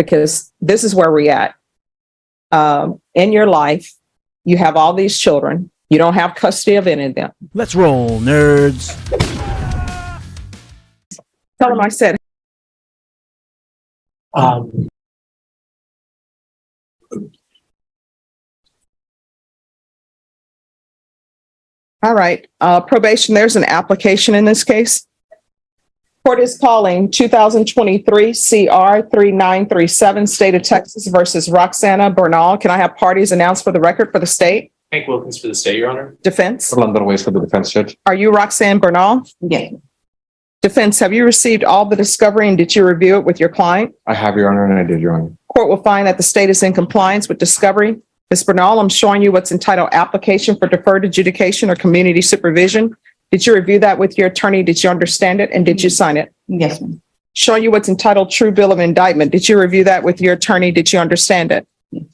because this is where we're at. In your life, you have all these children. You don't have custody of any of them. Let's roll, nerds. Tell them I said, all right, probation, there's an application in this case. Court is calling 2023 CR 3937, State of Texas versus Roxana Bernal. Can I have parties announced for the record for the state? Hank Wilkins for the state, Your Honor. Defense? Orlando Ways for the defense, Judge. Are you Roxanne Bernal? Yes. Defense, have you received all the discovery and did you review it with your client? I have, Your Honor, and I did, Your Honor. Court will find that the state is in compliance with discovery. Ms. Bernal, I'm showing you what's entitled application for deferred adjudication or community supervision. Did you review that with your attorney? Did you understand it? And did you sign it? Yes, ma'am. Showing you what's entitled true bill of indictment. Did you review that with your attorney? Did you understand it? Yes.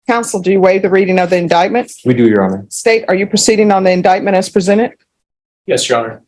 Counsel, do you waive the reading of the indictment? We do, Your Honor. State, are you proceeding on the indictment as presented? Yes, Your Honor.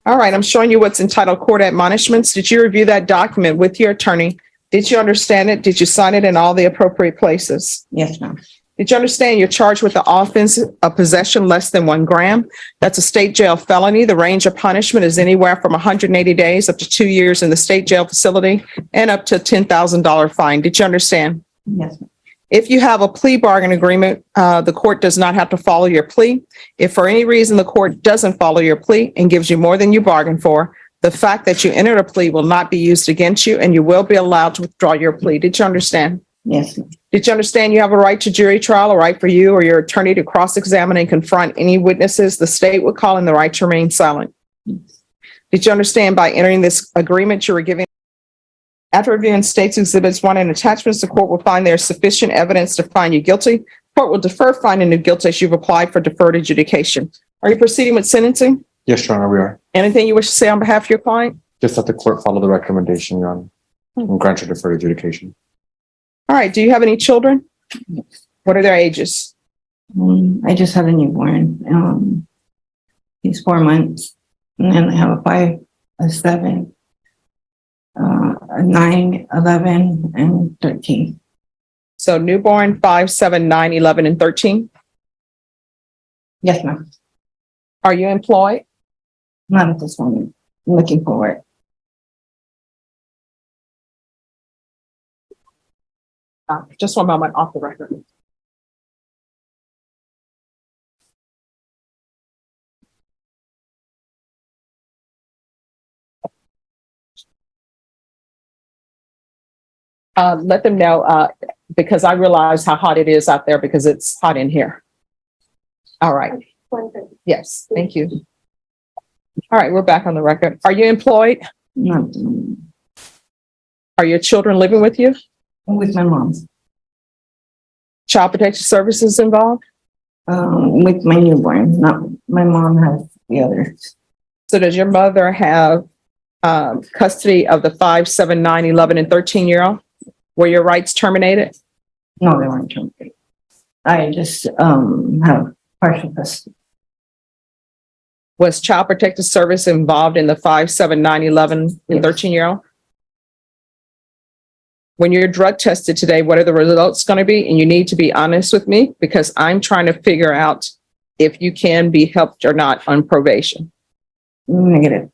All right, I'm showing you what's entitled court admonishments. Did you review that document with your attorney? Did you understand it? Did you sign it in all the appropriate places? Yes, ma'am. Did you understand you're charged with the offense of possession less than 1 gram? That's a state jail felony. The range of punishment is anywhere from 180 days up to 2 years in the state jail facility and up to a $10,000 fine. Did you understand? Yes, ma'am. If you have a plea bargain agreement, the court does not have to follow your plea. If for any reason the court doesn't follow your plea and gives you more than you bargained for, the fact that you entered a plea will not be used against you and you will be allowed to withdraw your plea. Did you understand? Yes, ma'am. Did you understand you have a right to jury trial, a right for you or your attorney to cross-examine and confront any witnesses the state would call in the right to remain silent? Did you understand by entering this agreement you were giving? After reviewing states exhibits 1 and attachments, the court will find there is sufficient evidence to find you guilty. Court will defer finding you guilty as you've applied for deferred adjudication. Are you proceeding with sentencing? Yes, Your Honor, we are. Anything you wish to say on behalf of your client? Just that the court follow the recommendation, Your Honor, and grant your deferred adjudication. All right. Do you have any children? What are their ages? I just had a newborn. He's 4 months. And then I have a 5, a 7, a 9, 11, and 13. So newborn, 5, 7, 9, 11, and 13. Yes, ma'am. Are you employed? Not at this moment. I'm looking for work. Just 1 moment off the record. Let them know, because I realize how hot it is out there because it's hot in here. All right. Yes, thank you. All right, we're back on the record. Are you employed? Not at the moment. Are your children living with you? I'm with my mom. Child Protective Services involved? With my newborn. Not my mom has the others. So does your mother have custody of the 5, 7, 9, 11, and 13-year-old? Were your rights terminated? No, they weren't terminated. I just have partial custody. Was Child Protective Service involved in the 5, 7, 9, 11, and 13-year-old? When you're drug tested today, what are the results going to be? And you need to be honest with me because I'm trying to figure out if you can be helped or not on probation. Negative.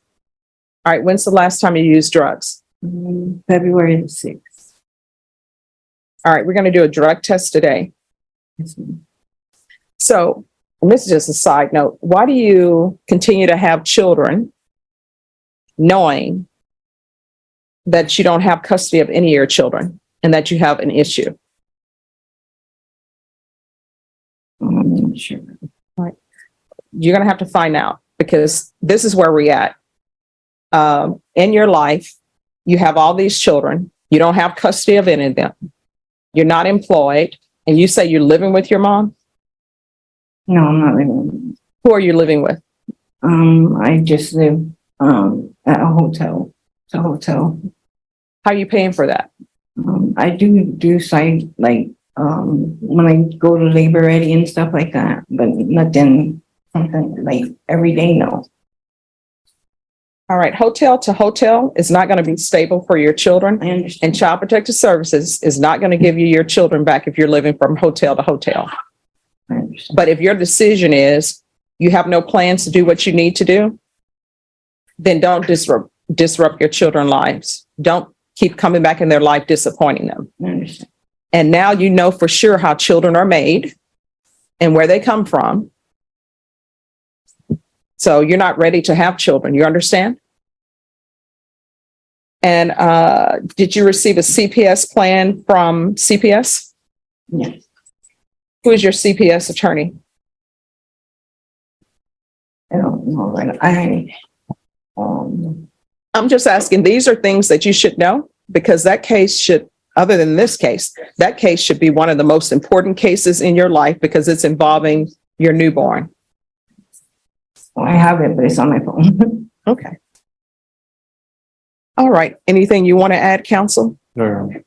All right, when's the last time you used drugs? February the 6th. All right, we're going to do a drug test today. Yes, ma'am. So, and this is just a side note, why do you continue to have children knowing that you don't have custody of any of your children and that you have an issue? I'm not sure. All right. You're going to have to find out because this is where we're at. In your life, you have all these children. You don't have custody of any of them. You're not employed. And you say you're living with your mom? No, I'm not living. Who are you living with? I just live at a hotel. It's a hotel. How are you paying for that? I do side like when I go to labor ready and stuff like that, but nothing something like every day. No. All All right, hotel to hotel is not going to be stable for your children. I understand. And Child Protective Services is not going to give you your children back if you're living from hotel to hotel. I understand. But if your decision is you have no plans to do what you need to do, then don't disrupt your children's lives. Don't keep coming back in their life, disappointing them. I understand. And now you know for sure how children are made and where they come from. So you're not ready to have children. You understand? And did you receive a CPS plan from CPS? Yes. Who is your CPS attorney? I don't know, right? I'm just asking, these are things that you should know because that case should, other than this case, that case should be one of the most important cases in your life because it's involving your newborn. Well, I have it, but it's on my phone. Okay. All right. Anything you want to add, counsel? No, Your Honor.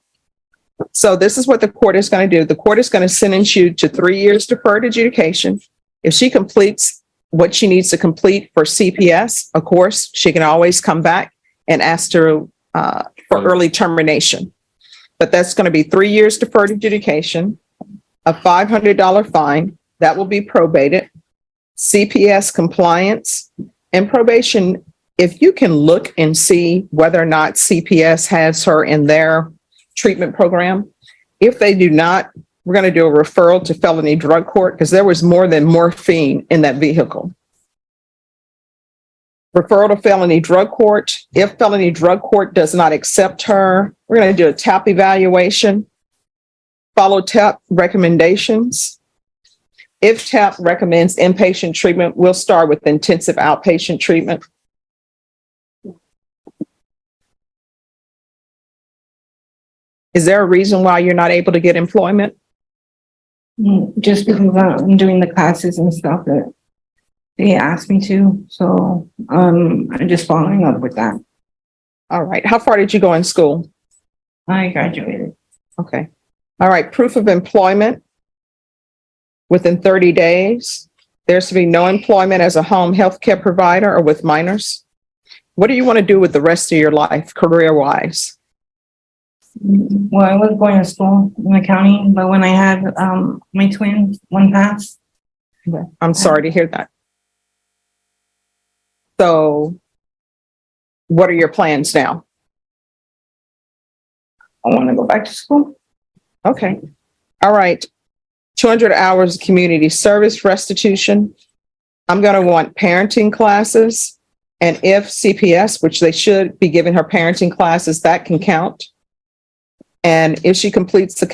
So this is what the court is going to do. The court is going to sentence you to 3 years deferred adjudication. If she completes what she needs to complete for CPS, of course, she can always come back and ask for early termination. But that's going to be 3 years deferred adjudication, a $500 fine that will be probated, CPS compliance, and probation. If you can look and see whether or not CPS has her in their treatment program. If they do not, we're going to do a referral to felony drug court because there was more than morphine in that vehicle. Referral to felony drug court. If felony drug court does not accept her, we're going to do a TAP evaluation, follow TAP recommendations. If TAP recommends inpatient treatment, we'll start with intensive outpatient treatment. Is there a reason why you're not able to get employment? Just because I'm doing the classes and stuff that they asked me to. So I'm just following up with that. All right. How far did you go in school? I graduated. Okay. All right. Proof of employment within 30 days. There's to be no employment as a home health care provider or with minors. What do you want to do with the rest of your life, career-wise? Well, I was going to school in accounting, but when I had my twins, one passed. I'm sorry to hear that. So what are your plans now? I want to go back to school. Okay. All right. 200 hours of community service restitution. I'm going to want parenting classes. And if CPS, which they should be giving her parenting classes, that can count. And if she completes the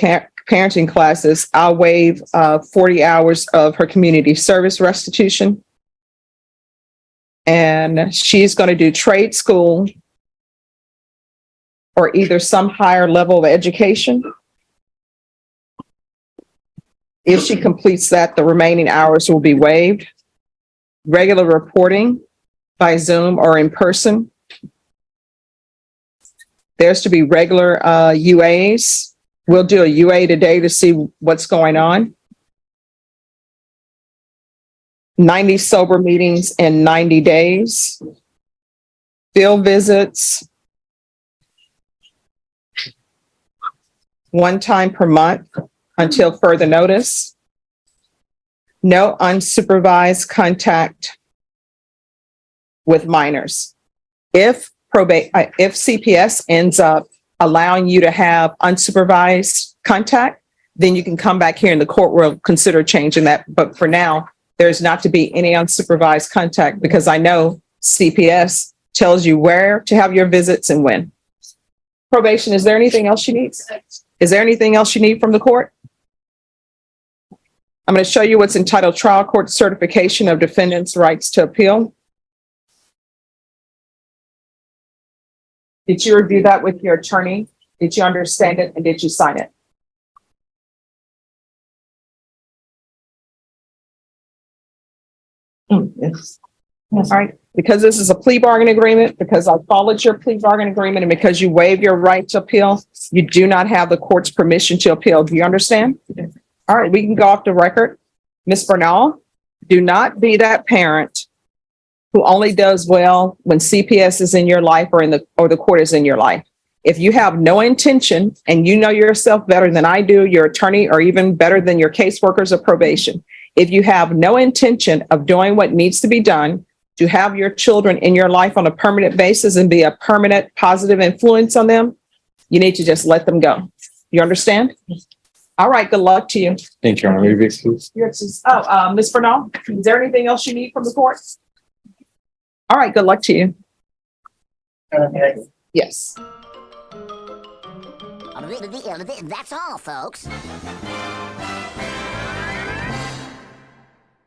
parenting classes, I'll waive 40 hours of her community service restitution. And she's going to do trade school or either some higher level of education. If she completes that, the remaining hours will be waived. Regular reporting by Zoom or in person. There's to be regular UAs. We'll do a UA today to see what's going on. 90 sober meetings in 90 days. Field visits. 1 time per month until further notice. No unsupervised contact with minors. If CPS ends up allowing you to have unsupervised contact, then you can come back here and the court will consider changing that. But for now, there's not to be any unsupervised contact because I know CPS tells you where to have your visits and when. Probation, is there anything else you need? Is there anything else you need from the court? I'm going to show you what's entitled Trial Court Certification of Defendant's Rights to Appeal. Did you review that with your attorney? Did you understand it and did you sign it? Yes. All right. Because this is a plea bargain agreement, because I followed your plea bargain agreement, and because you waive your right to appeal, you do not have the court's permission to appeal. Do you understand? All right, we can go off the record. Ms. Bernal, do not be that parent who only does well when CPS is in your life or the court is in your life. If you have no intention and you know yourself better than I do, your attorney, or even better than your caseworkers of probation, if you have no intention of doing what needs to be done to have your children in your life on a permanent basis and be a permanent positive influence on them, you need to just let them go. You understand? All right, good luck to you. Thank you, Your Honor. May we be excused? Ms. Bernal, is there anything else you need from the court? All right, good luck to you. Yes. That's all, folks.